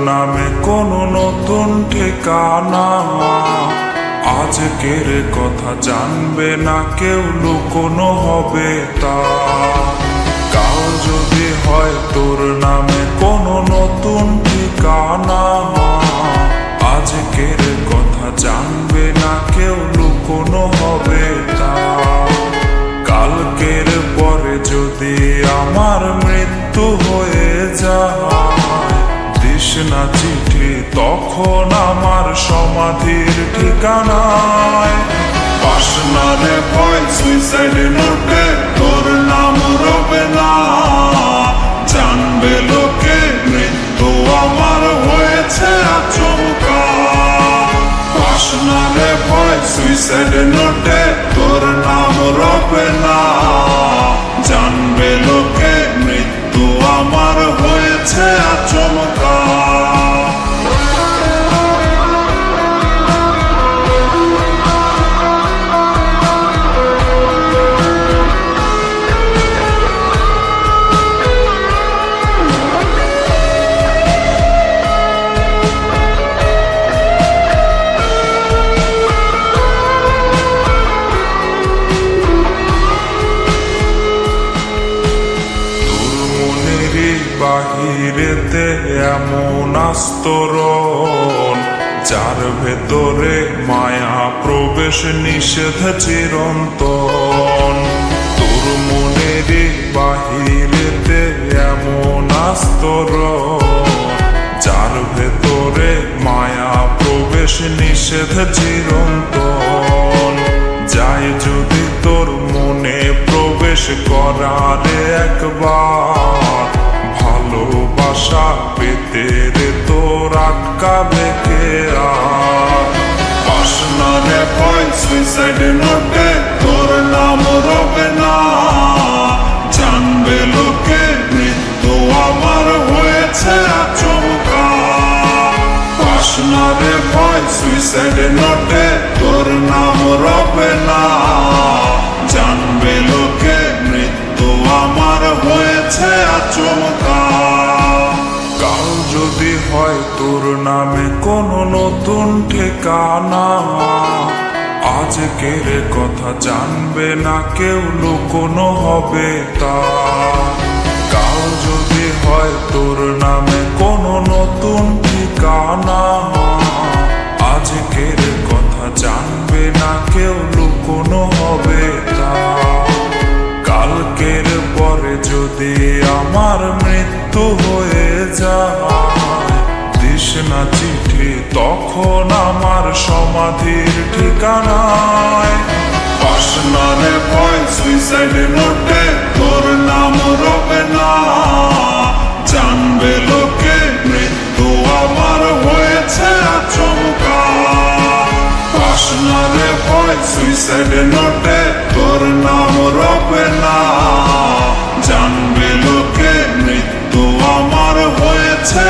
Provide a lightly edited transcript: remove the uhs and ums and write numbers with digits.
নামে কোনো নতুন ঠিকানা। আজকের কথা জানবে না কেউ, লুকোনো হবে তা। কাল যদি হয় তোর নামে কোনো নতুন ঠিকানা, আজকের কথা জানবে না কেউ, লুকোনো হবে তা। কালকের পরে যদি আমার মৃত্যু হয়ে যায়, দিস না চিঠি তখন আমার সমাধির ঠিকানায়। পাস না রে ভয় সুইসাইড নোটে তোর নাম রবে না, জানবে লোকে মৃত্যু আমার হয়েছে আচমকা। পাস না রে ভয় সুইসাইড নোটে তোর নাম রবে না, জানবে লোকে মৃত্যু আমার হয়েছে আচমকা। বাহিরেতে এমন আস্তরণ, যার ভেতরে মায়া প্রবেশ নিষেধ চিরন্তন। তোর মনেরই বাহিরেতে এমন আস্তরণ, যার ভেতরে মায়া প্রবেশ নিষেধ চিরন্তন। যাই যদি তোর মনে প্রবেশ করারে একবার, ভালোবাসা পেতে রে তোর আটকাবে কে আর। পাস না রে ভয় সুইসাইড নোটে তোর নাম রবে না, জানবে লোকে মৃত্যু আমার হয়েছে আচমকা। পাস না রে ভয় সুইসাইড নোটে তোর নাম রবে না, জানবে লোকে মৃত্যু আমার হয়েছে আচমকা। কাল যদি হয় তোর নামে কোনো নতুন ঠিকানা, আজকের কথা জানবে না কেউ, লুকোনো হবে তা। কাল যদি হয় তোর নামে কোনো নতুন ঠিকানা, আজকের কথা জানবে না কেউ, লুকোনো হবে তা। কালকের পরে যদি আমার মৃত্যু হয়ে যায়, দিস না চিঠি তখন আমার সমাধির ঠিকানায়। পাস না রে ভয় সুইসাইড নোটে তোর নাম রবে না, জানবে লোকে মৃত্যু আমার হয়েছে আচমকা। পাস না রে ভয় সুইসাইড নোটে তোর নাম রবে না, জানবে লোকে মৃত্যু আমার হয়েছে